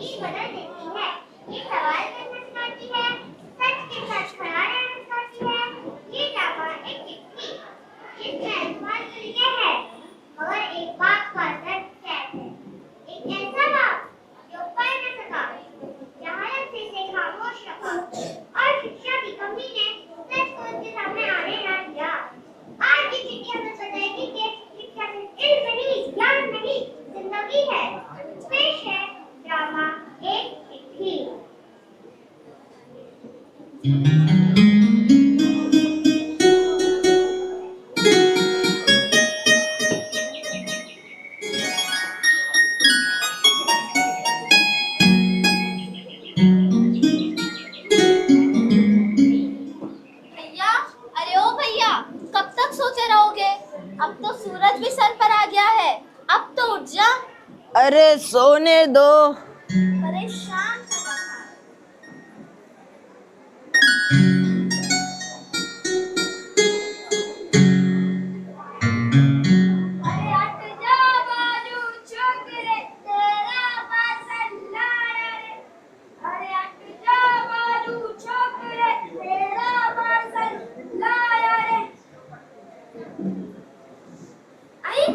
तकदीर बदल देती है। ये सवाल करना सिखाती है, सच के साथ खड़ा रहना सिखाती है। ये ड्रामा एक चिट्ठी जिसमें अल्फाज तो लिखे हैं मगर एक बात का दर्द कैद है। एक ऐसा बाप जो पढ़ न सका, जहालत से इसे खामोश रखा और शिक्षा की कमी ने सच को उसके सामने आने ना दिया। आज की चिट्ठी हमें बताएगी कि शिक्षा सिर्फ इल्म नहीं, ज्ञान नहीं, जिंदगी है। पेश है ड्रामा एक चिट्ठी। भैया, अरे ओ भैया, कब तक सोते रहोगे? अब तो सूरज भी सर पर आ गया है, अब तो उठ जा। अरे सोने दो। परेशान कर रखा है। अरे हट जा बाजू छोकरे, तेरा पसंद लाया रे। अरे हट जा बाजू छोकरे, तेरा पसंद लाया रे। आई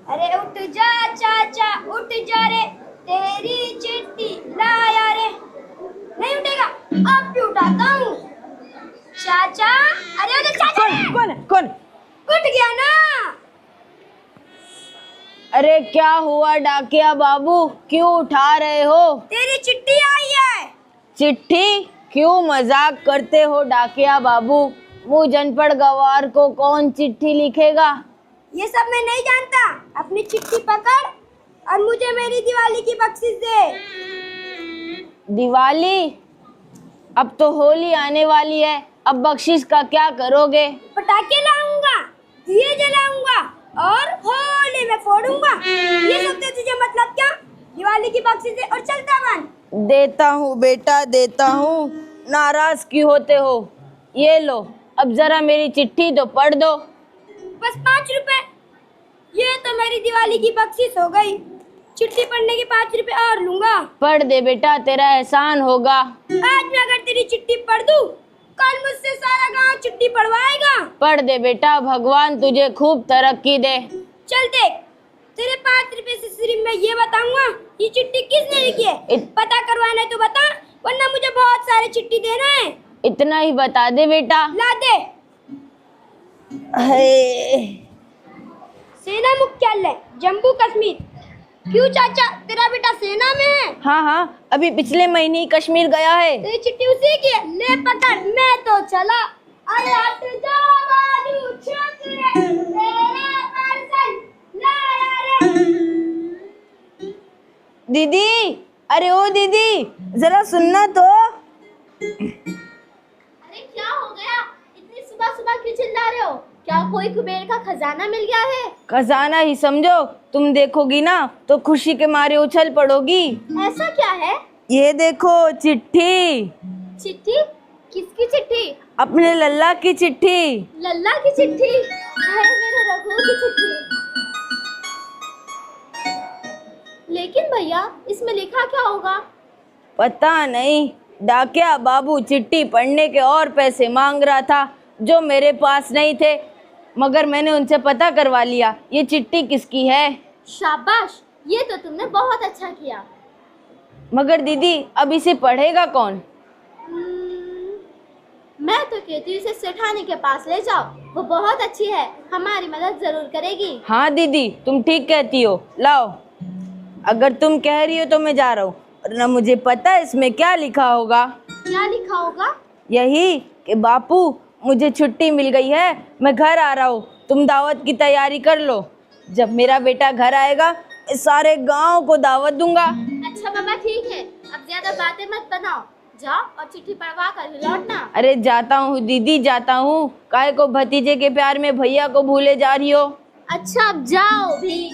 अरे उठ जा चाचा, उठ जा रे, तेरी चिट्ठी लाया रे। नहीं उठेगा, अब भी उठाता हूँ। चाचा, अरे चाचा, कौन? उठ गया ना? अरे क्या हुआ डाकिया बाबू, क्यों उठा रहे हो? तेरी चिट्ठी आई है। चिट्ठी? क्यों मजाक करते हो डाकिया बाबू? मुँह जनपड़ गवार को कौन चिट्ठी लिखेगा? ये सब मैं नहीं जानता। अपनी चिट्ठी पकड़ और मुझे मेरी दिवाली की बख्शिश दे। दिवाली? अब तो होली आने वाली है, अब बख्शिश का क्या करोगे? पटाखे लाऊंगा, दिए जलाऊंगा और होली में फोड़ूंगा। ये सब से तुझे मतलब क्या? दिवाली की बख्शिश दे और चलता बन। देता हूँ बेटा, देता हूँ। नाराज क्यों होते हो? ये लो, अब जरा मेरी चिट्ठी तो पढ़ दो। बस 5 रुपए। ये तो मेरी दिवाली की बख्शिश हो गई। चिट्ठी पढ़ने के 5 रुपए और लूंगा। पढ़ दे बेटा, तेरा एहसान होगा। आज मैं अगर तेरी चिट्ठी पढ़ दूं, कल मुझसे सारा गांव चिट्ठी पढ़वाएगा। पढ़ दे बेटा, भगवान तुझे खूब तरक्की दे। चल देख, तेरे 5 रुपए से सिर्फ मैं ये बताऊंगा ये चिट्ठी किसने लिखी है। पता करवाना है तो बता, वरना मुझे बहुत सारे चिट्ठी देना है। इतना ही बता दे बेटा। ला दे। सेना मुख्यालय, जम्मू कश्मीर। क्यों चाचा, तेरा बेटा सेना में है? हाँ, अभी पिछले महीने ही कश्मीर गया है। तेरी चिट्ठी उसी की है। ले पकड़, मैं तो चला। अरे हट जा बाजू छोकरे, तेरा पार्सल लाया रे। दीदी, अरे ओ दीदी, जरा सुनना तो। अरे क्या हो गया? इतनी सुबह सुबह क्यों चिल्ला रहे हो? क्या कोई कुबेर का खजाना मिल गया है? खजाना ही समझो, तुम देखोगी ना तो खुशी के मारे उछल पड़ोगी। ऐसा क्या है? ये देखो चिट्ठी। चिट्ठी? किसकी चिट्ठी? अपने लल्ला की चिट्ठी। लल्ला की चिट्ठी? है मेरे रघु की चिट्ठी। लेकिन भैया, इसमें लिखा क्या होगा? पता नहीं, डाकिया बाबू चिट्ठी पढ़ने के और पैसे मांग रहा था जो मेरे पास नहीं थे, मगर मैंने उनसे पता करवा लिया ये चिट्ठी किसकी है। शाबाश, ये तो तुमने बहुत अच्छा किया। मगर दीदी, अब इसे पढ़ेगा कौन? मैं तो कहती हूँ इसे सेठानी के पास ले जाओ, वो बहुत अच्छी है, हमारी मदद जरूर करेगी। हाँ दीदी, तुम ठीक कहती हो। लाओ, अगर तुम कह रही हो तो मैं जा रहा हूँ, वरना मुझे पता है इसमें क्या लिखा होगा। क्या लिखा होगा? यही कि बापू मुझे छुट्टी मिल गई है, मैं घर आ रहा हूँ, तुम दावत की तैयारी कर लो। जब मेरा बेटा घर आएगा सारे गांव को दावत दूंगा। अच्छा बाबा ठीक है, अब ज्यादा बातें मत बनाओ, जाओ और चिट्ठी पढ़वा कर लौटना। अरे जाता हूँ दीदी, जाता हूँ। काहे को भतीजे के प्यार में भैया को भूले जा रही हो? अच्छा अब जाओ भी।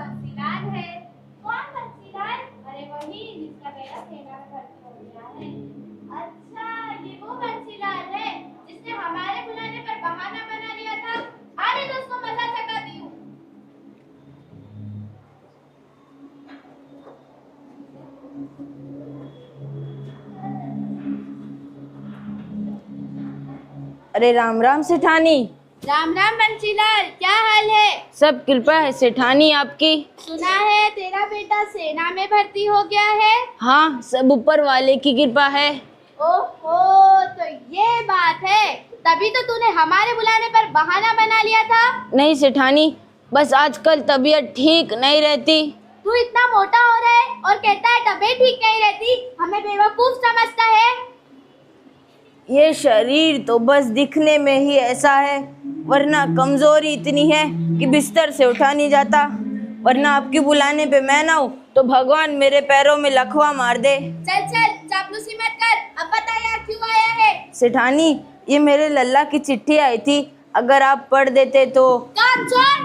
बंसीलाल है। कौन बंसीलाल? अरे वही जिसका बेटा सेना में भर्ती हो गया है। अच्छा, ये वो बंसीलाल है जिसने हमारे बुलाने पर बहाना बना लिया था। आने दो उसको मजा चखाती हूँ। अरे राम राम सेठानी। राम राम बंसीलाल, क्या हाल है? सब कृपा है सेठानी आपकी। सुना है तेरा बेटा सेना में भर्ती हो गया है। हाँ, सब ऊपर वाले की कृपा है। ओहो, तो ये बात है। तभी तो तूने हमारे बुलाने पर बहाना बना लिया था। नहीं सेठानी, बस आजकल तबीयत ठीक नहीं रहती। तू इतना मोटा हो रहा है और कहता है तबीयत ठीक नहीं रहती। हमें बेवकूफ समझता है। ये शरीर तो बस दिखने में ही ऐसा है, वरना कमजोरी इतनी है कि बिस्तर से उठा नहीं जाता। वरना आपकी बुलाने पे मैं ना हूँ तो भगवान मेरे पैरों में लखवा मार दे। चल चल, चापलूसी मत कर। अब बता यहाँ क्यों आया है? सेठानी, ये मेरे लल्ला की चिट्ठी आई थी, अगर आप पढ़ देते तो। काम छोड़।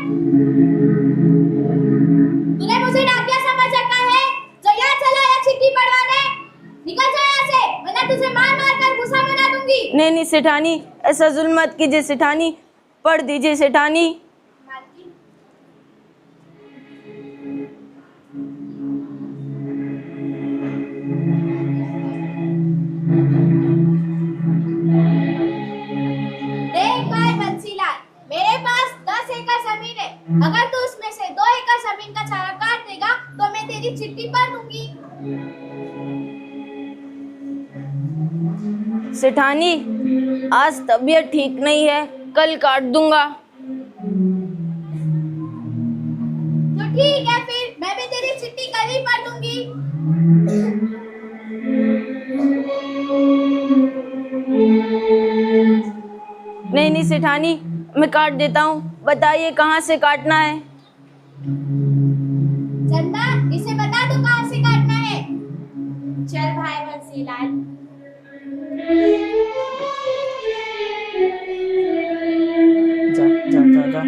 तूने मुझे डाकिया समझ रखा है जो यहाँ चला आया चिट्ठी पढ़वाने? निकल जा यहाँ से, वरना तुझे मार मार कर भूसा बना दूंगी। नहीं नहीं सेठानी, ऐसा जुल्म मत कीजिए सेठानी, पढ़ दीजिए सेठानी। देख भाई बंसीलाल, मेरे पास 10 एकड़ जमीन है। अगर तू उसमें से 2 एकड़ जमीन का चारा काट देगा तो मैं तेरी चिट्ठी पढ़ दूंगी। सेठानी, आज तबीयत ठीक नहीं है, कल काट दूंगा। तो ठीक है, फिर मैं भी तेरी चिट्ठी कल ही पढ़ दूंगी। नहीं नहीं सेठानी, मैं काट देता हूँ, बताइए कहाँ से काटना है। चंदा, इसे बता दो कहाँ से काटना है। चल भाई बंसीलाल। जा जा जा जा।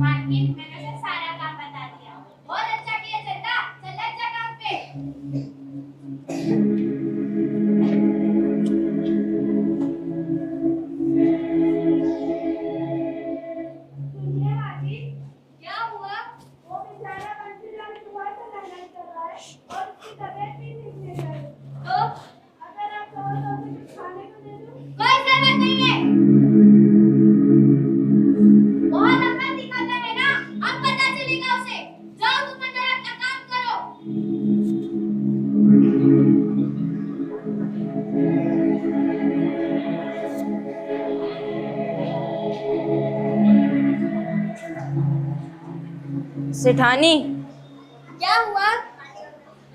मालकिन, मैंने उसे सारा काम बता दिया। बहुत अच्छा किया चंदा, चल लग जा काम पे। क्या हुआ? वो बेचारा बंसीलाल सुबह से मेहनत कर रहा है और उसकी तबीयत भी ठीक नहीं है। तो अगर आप कहो तो उसे कुछ खाने को दे दूं? कोई जरूरत नहीं है। बहुत अकल दिखाता है ना, अब पता चलेगा उसे। जाओ तुम अंदर अपना काम करो। सेठानी, क्या हुआ?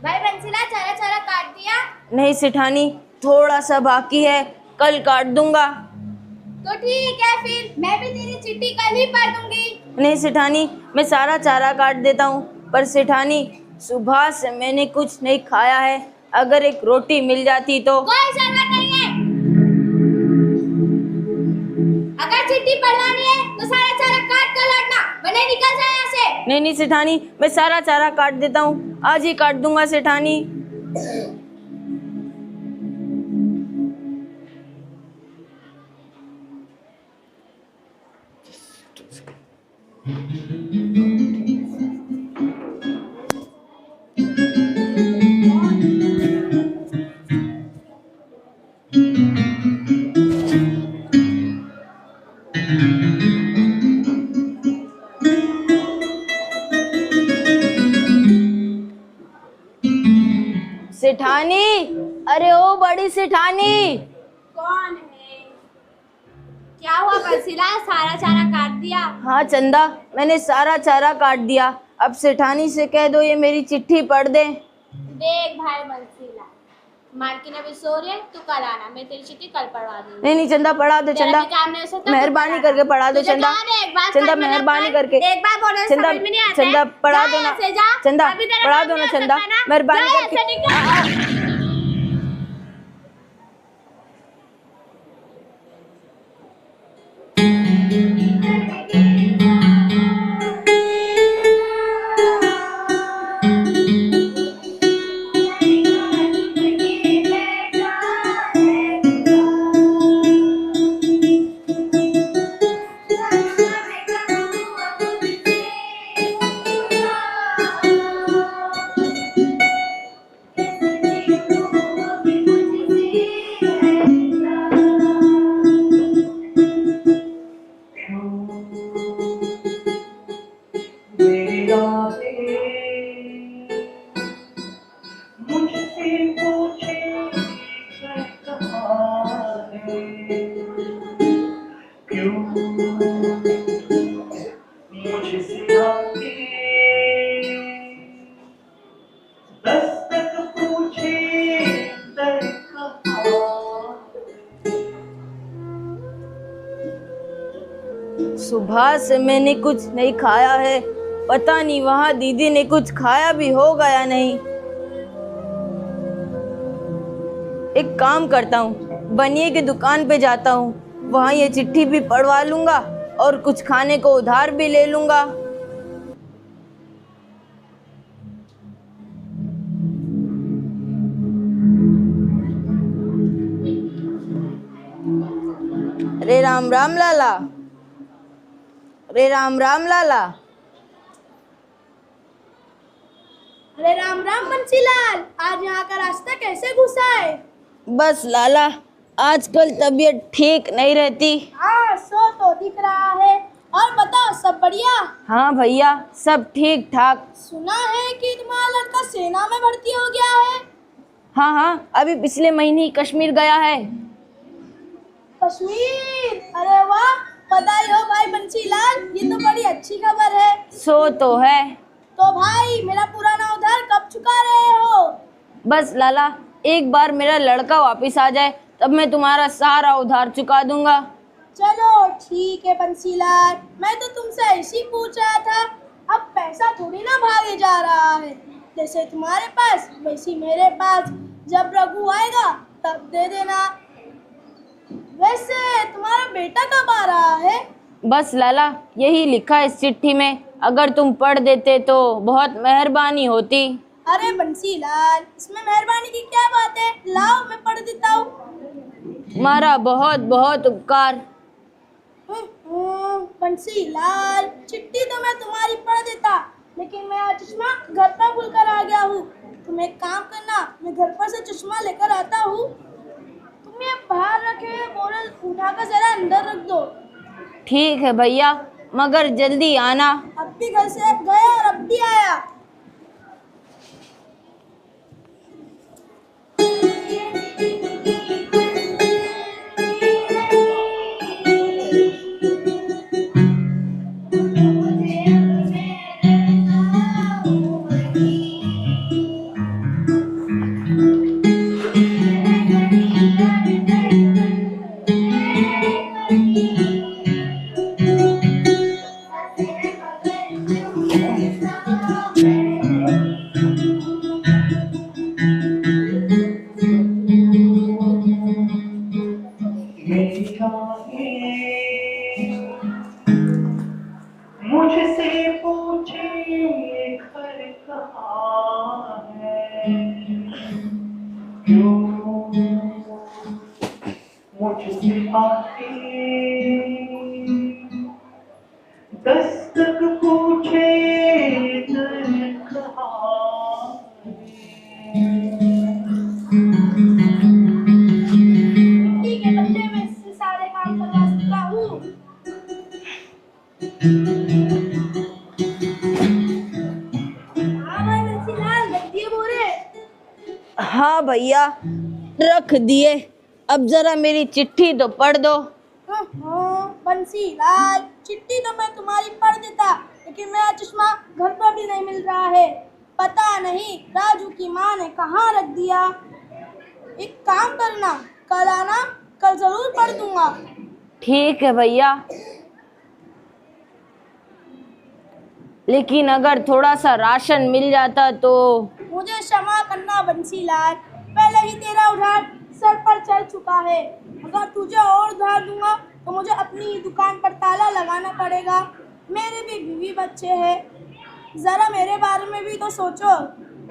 भाई बंसीलाल चारा चारा काट दिया? नहीं सेठानी, थोड़ा सा बाकी है, कल काट दूंगा। तो ठीक है, फिर मैं भी तेरी चिट्ठी कल ही पढ़ दूंगी। नहीं सेठानी, मैं सारा चारा काट देता हूँ, पर सेठानी सुबह से मैंने कुछ नहीं खाया है, अगर एक रोटी मिल जाती तो। कोई जरूरत नहीं है। अगर चिट्ठी पढ़वानी है तो सारा चारा काट कर लौटना, वरना निकल जाए यहाँ से। नहीं नहीं सेठानी, मैं सारा चारा काट देता हूँ, आज ही काट दूंगा सेठानी। सेठानी, अरे ओ बड़ी सेठानी। कौन है? क्या हुआ बंसीलाल, सारा चारा काट दिया? हाँ चंदा, मैंने सारा चारा काट दिया, अब सेठानी से कह दो ये मेरी चिट्ठी पढ़ दे। देख भाई बंसीलाल, मालकिन अभी सो रही है, तू कल आना, मैं तेरी चिट्ठी कल पढ़वा दूंगी। नहीं नहीं चंदा, पढ़ा दो चंदा, मेहरबानी करके पढ़ा दो चंदा। चंदा मेहरबानी करके, एक बार बोले चंदा समझ में नहीं आता है? चंदा पढ़ा जा दो ना, यहाँ से जा। चंदा अभी तेरा पढ़ा काम दो ना नहीं हो चंदा, सकता ना? मेहरबानी जा यहाँ करके। से निकल। Thank you. सुबह से मैंने कुछ नहीं खाया है। पता नहीं वहाँ दीदी ने कुछ खाया भी होगा या नहीं। एक काम करता हूँ, बनिए की दुकान पे जाता हूँ, वहाँ ये चिट्ठी भी पढ़वा लूंगा और कुछ खाने को उधार भी ले लूंगा। अरे राम राम लाला, अरे राम राम लाला। अरे राम राम बंसीलाल, आज यहाँ का रास्ता कैसे घुसा है? बस लाला, आजकल तबीयत ठीक नहीं रहती। हाँ, सो तो दिख रहा है। और बताओ, सब बढ़िया? हाँ भैया, सब ठीक ठाक। सुना है कि तुम्हारा लड़का सेना में भर्ती हो गया है। हाँ हाँ, अभी पिछले महीने ही कश्मीर गया है। कश्मीर? अरे वाह, बधाई हो भाई बंसीलाल, ये तो बड़ी अच्छी खबर है। सो तो है। तो भाई, मेरा पुराना उधार कब चुका रहे हो? बस लाला, एक बार मेरा लड़का वापस आ जाए तब मैं तुम्हारा सारा उधार चुका दूंगा। चलो ठीक है बंसीलाल, मैं तो तुमसे ऐसे ही पूछ रहा था। अब पैसा थोड़ी ना भागे जा रहा है, जैसे तुम्हारे पास वैसे मेरे पास। जब रघु आएगा तब दे देना। वैसे तुम्हारा बेटा कब आ रहा है? बस लाला, यही लिखा है इस चिट्ठी में, अगर तुम पढ़ देते तो बहुत मेहरबानी होती। अरे बंसीलाल, इसमें मेहरबानी की क्या बात है? लाओ, मैं पढ़ देता हूँ। तुम्हारा बहुत बहुत उपकार। बंसीलाल, चिट्ठी तो मैं तुम्हारी पढ़ देता, लेकिन मैं आज चश्मा घर पर भूल कर आ गया हूँ। तुम एक काम करना, मैं घर पर से चश्मा लेकर आता हूँ। तुम ये बाहर रखे हुए बोतल उठाकर जरा अंदर रख दो। ठीक है भैया, मगर जल्दी आना। अब भी घर से गया और अब भी आया। मुझसे पूछे घर कहाँ है, क्यों मुझसे आके दस्तक पूछे दर कहाँ है। ठीक है बच्चे, मैं इससे सारे काम करवा सकता हूँ। हाँ भाई बंसीलाल, रख दिए बोरे? हाँ भैया, रख दिए। अब जरा मेरी चिट्ठी तो पढ़ दो। बंसीलाल, चिट्ठी तो मैं तुम्हारी पढ़ देता, लेकिन मेरा चश्मा घर पर भी नहीं मिल रहा है। पता नहीं राजू की माँ ने कहाँ रख दिया। एक काम करना, कल आना, कल जरूर पढ़ दूंगा। ठीक है भैया, लेकिन अगर थोड़ा सा राशन मिल जाता तो। मुझे क्षमा करना बंसीलाल, पहले ही तेरा उधार सर पर चढ़ चुका है। अगर तुझे और उधार दूंगा तो मुझे अपनी ही दुकान पर ताला लगाना पड़ेगा। मेरे भी बीवी बच्चे हैं, जरा मेरे बारे में भी तो सोचो।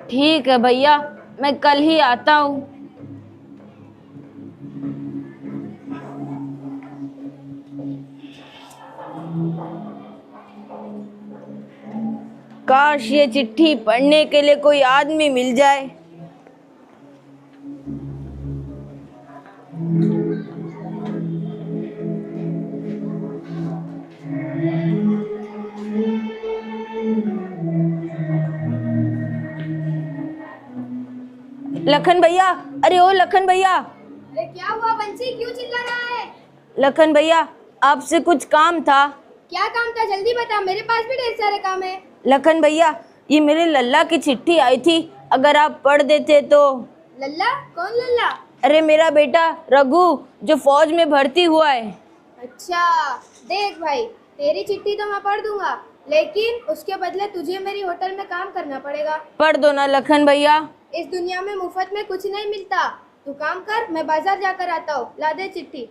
ठीक है भैया, मैं कल ही आता हूँ। काश ये चिट्ठी पढ़ने के लिए कोई आदमी मिल जाए। लखन भैया, अरे ओ लखन भैया। अरे क्या हुआ बंसी, क्यों चिल्ला रहा है? लखन भैया, आपसे कुछ काम था। क्या काम था, जल्दी बता, मेरे पास भी ढेर सारे काम है। लखन भैया, ये मेरे लल्ला की चिट्ठी आई थी, अगर आप पढ़ देते तो। लल्ला? कौन लल्ला? अरे मेरा बेटा रघु, जो फौज में भर्ती हुआ है। अच्छा, देख भाई, तेरी चिट्ठी तो मैं पढ़ दूंगा, लेकिन उसके बदले तुझे मेरी होटल में काम करना पड़ेगा। पढ़ दो ना लखन भैया। इस दुनिया में मुफ्त में कुछ नहीं मिलता। तू काम कर, मैं बाजार जाकर आता हूँ। ला दे चिट्ठी।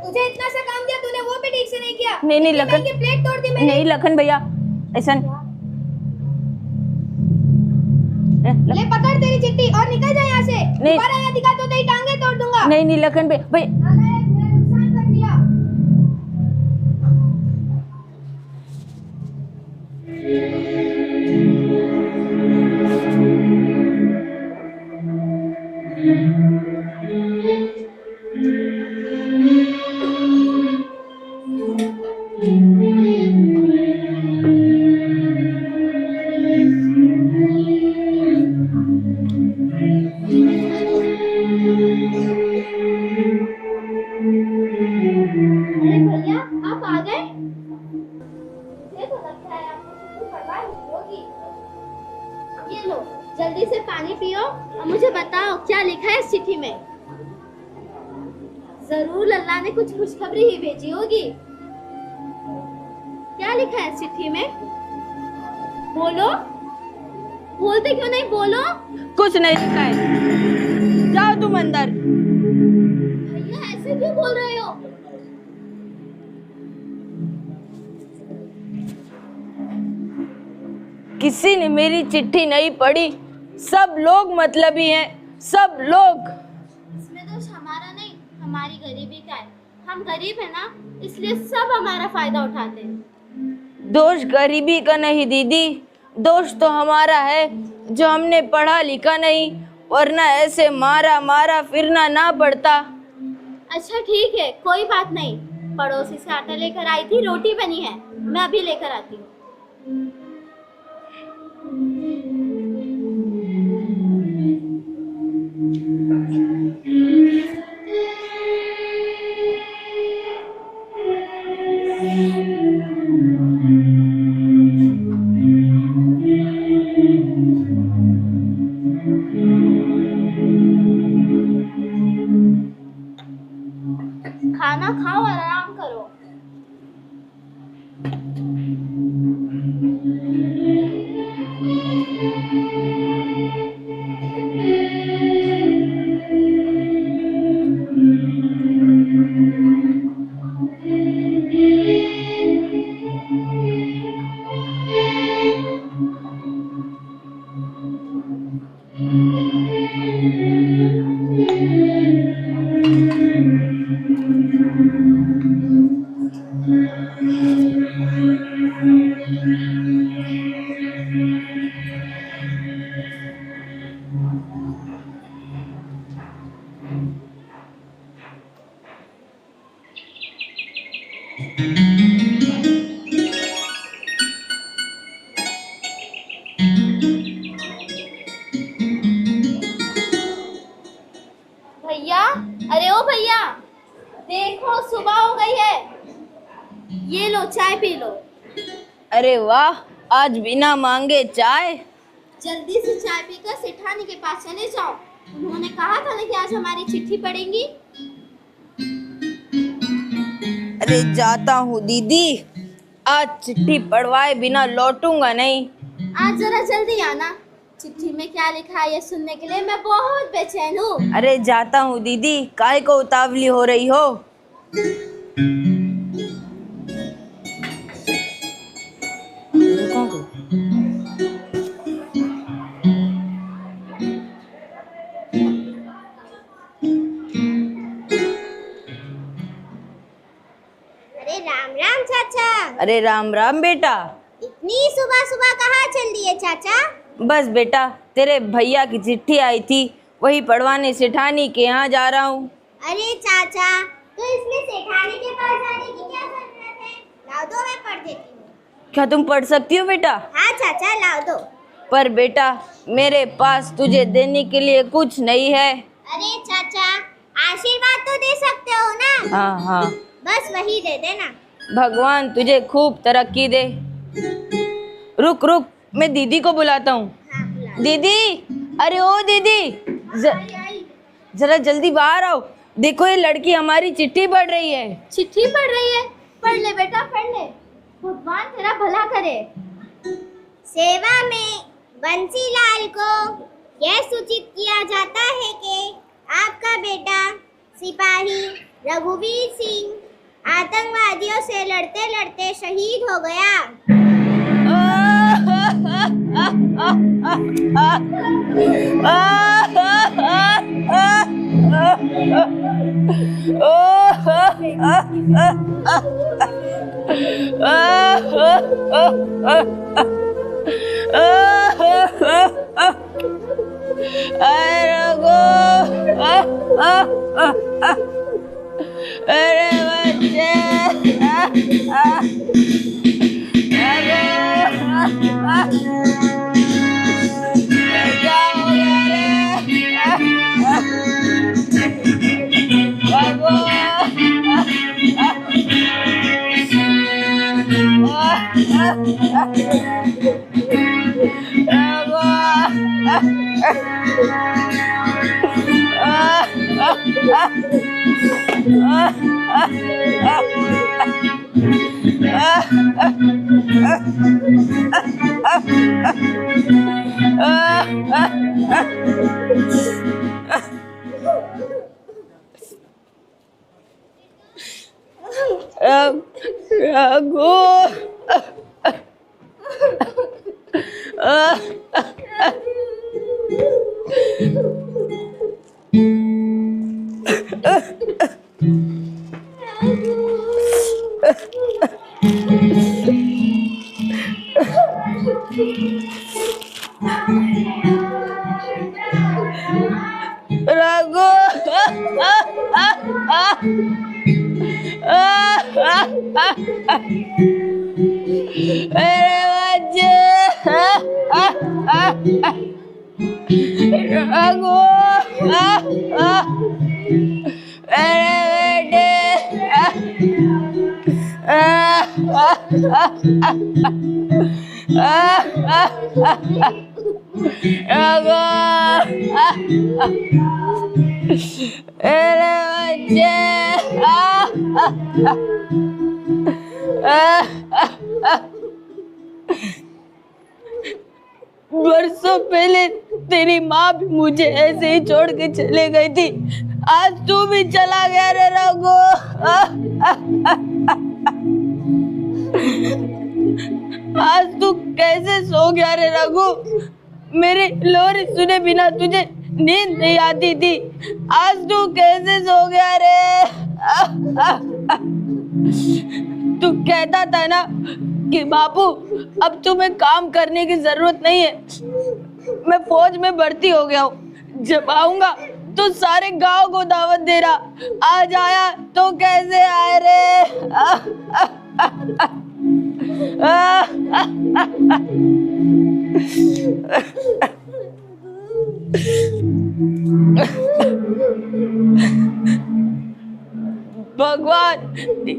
तुझे इतना सा काम दिया, तूने वो भी ठीक से नहीं किया। नहीं लखन, की प्लेट तोड़ दी मैंने। नहीं लखन भैया, ऐसा ले पकड़ तेरी चिट्ठी और निकल जा यहाँ से। दोबारा यहाँ दिखा तो तेरी टांगे तोड़ दूंगा। नहीं लखन भैया, भाई मेरा नुकसान कर दिया। अरे भैया, आप आ गए? मुझे तो लगता है आपको चिट्ठी पढ़वाई होगी। ये लो, जल्दी से पानी पियो और मुझे बताओ क्या लिखा है इस चिट्ठी में। जरूर अल्लाह ने कुछ खुशखबरी ही भेजी होगी। क्या लिखा है इस चिट्ठी में? बोलो, बोलते क्यों नहीं? बोलो। कुछ नहीं लिखा है, जाओ तुम अंदर। भैया ऐसे क्यों बोल रहे हो? किसी ने मेरी चिट्ठी नहीं पढ़ी। सब लोग मतलबी हैं, सब लोग। इसमें दोष हमारा नहीं, हमारी गरीबी का है। हम गरीब है ना, इसलिए सब हमारा फायदा उठाते हैं। दोष गरीबी का नहीं दीदी, दोष तो हमारा है जो हमने पढ़ा लिखा नहीं, वरना ऐसे मारा मारा फिरना ना पड़ता। अच्छा ठीक है, कोई बात नहीं। पड़ोसी से आटा लेकर आई थी, रोटी बनी है, मैं अभी लेकर आती हूँ। खाना खाओ और आराम करो। भैया, अरे ओ भैया, देखो सुबह हो गई है। ये लो चाय पी लो। अरे वाह, आज बिना मांगे चाय। जल्दी से चाय पीकर सेठानी के पास चले जाओ। उन्होंने कहा था ना कि आज हमारी चिट्ठी पढ़ेंगी। अरे जाता हूँ दीदी, आज चिट्ठी पढ़वाए बिना लौटूंगा नहीं। आज जरा जल्दी आना, चिट्ठी में क्या लिखा है ये सुनने के लिए मैं बहुत बेचैन हूँ। अरे जाता हूँ दीदी, काहे को उतावली हो रही हो? अरे राम राम चाचा। अरे राम राम बेटा। इतनी सुबह सुबह कहाँ चल दिए चाचा? बस बेटा, तेरे भैया की चिट्ठी आई थी, वही पढ़वाने सेठानी के यहाँ जा रहा हूँ। अरे चाचा, तो इसमें सेठानी के पास जाने की क्या जरूरत है? लाओ दो, मैं पढ़ देती हूँ। क्या तुम पढ़ सकती हो बेटा? हाँ चाचा, लाओ दो। पर बेटा, मेरे पास तुझे देने के लिए कुछ नहीं है। अरे चाचा, आशीर्वाद तो दे सकते हो ना? हाँ हाँ, बस वही दे देना। भगवान तुझे खूब तरक्की दे। रुक रुक, मैं दीदी को बुलाता हूँ। हाँ, बुला दो। दीदी, अरे ओ दीदी, जरा जल्दी बाहर आओ। देखो ये लड़की हमारी चिट्ठी पढ़ रही है। चिट्ठी पढ़ रही है? पढ़ ले बेटा, पढ़ ले, भगवान तेरा भला करे। सेवा में बंसीलाल को यह सूचित किया जाता है कि आपका बेटा सिपाही रघुवीर सिंह आतंकवादियों से लड़ते लड़ते शहीद हो गया। अरे बच्चे, रघु, बरसों पहले तेरी माँ भी मुझे ऐसे ही छोड़ के चले गई थी, आज तू भी चला गया रे रघु। आज तू कैसे सो गया रे रघु? मेरी लोरी सुने बिना तुझे नींद नहीं आती थी, आज तू कैसे सो गया रे? तू कहता था ना कि बापू अब तुम्हें काम करने की जरूरत नहीं है। मैं फौज में भर्ती हो गया हूँ, जब आऊंगा तो सारे गांव को दावत दे रहा, आज आया तो कैसे आए रे? भगवान,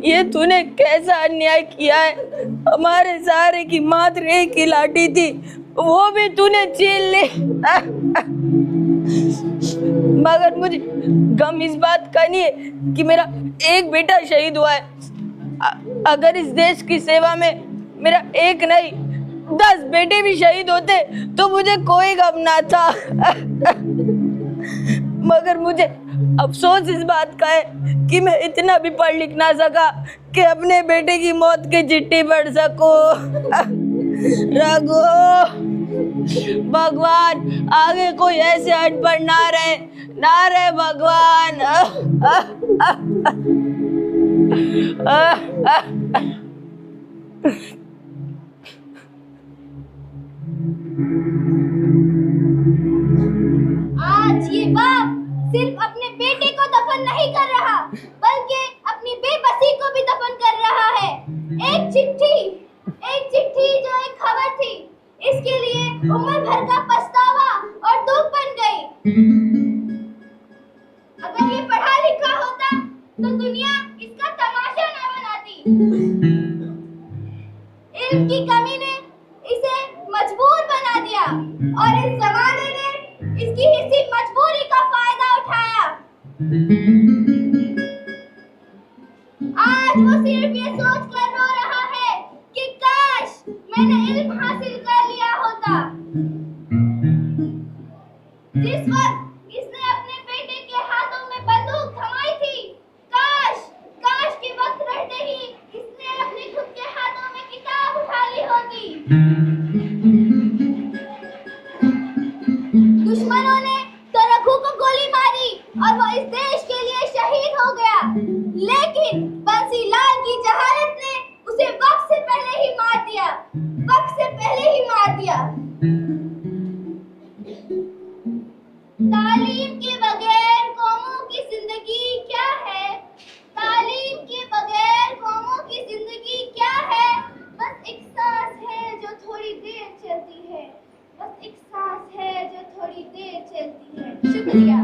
ये तूने कैसा अन्याय किया है? हमारे सारे की मात्र एक ही लाठी थी, वो भी तूने छीन ली। मगर मुझे गम इस बात का नहीं है कि मेरा एक बेटा शहीद हुआ है। अगर इस देश की सेवा में मेरा एक नहीं 10 बेटे भी शहीद होते तो मुझे कोई गम ना था। मगर मुझे अफसोस इस बात का है कि मैं इतना भी पढ़ लिख ना सका कि अपने बेटे की मौत की चिट्ठी पढ़ सकूं। रघु, भगवान आगे कोई ऐसे अनपढ़ ना रहे भगवान। आज ये बाप सिर्फ अपने बेटे को दफन नहीं कर रहा, बल्कि अपनी बेबसी को भी दफन कर रहा है। एक चिट्ठी जो एक खबर थी, इसके लिए उम्र भर का पछतावा और दुख बन गई। अगर ये पढ़ा लिखा होता तो दुनिया इसका तमाशा न बनाती। इल्म की कमी ने इसे मजबूर बना दिया और इस जमाने ने इसकी इसी मजबूरी का फायदा उठाया। आज वो सिर्फ ये सोच कर रो रहा है कि काश मैंने इल्म हासिल कर लिया होता। जिस वक्त इसने अपने बेटे के हाथों में बंदूक थमाई थी, काश के वक्त रहते ही इसने अपने खुद के हाथों में किताब उठा ली होती। दुश्मनों ने तो रघु को गोली मारी और वो इस देश के लिए शहीद हो गया, लेकिन बंसीलाल की जहालत ने उसे वक्त से पहले ही मार दिया। तालीम के बगैर कौमों की जिंदगी क्या है? तालीम के बगैर कौमों की जिंदगी क्या है? बस एक सांस है जो थोड़ी देर चलती है। शुक्रिया।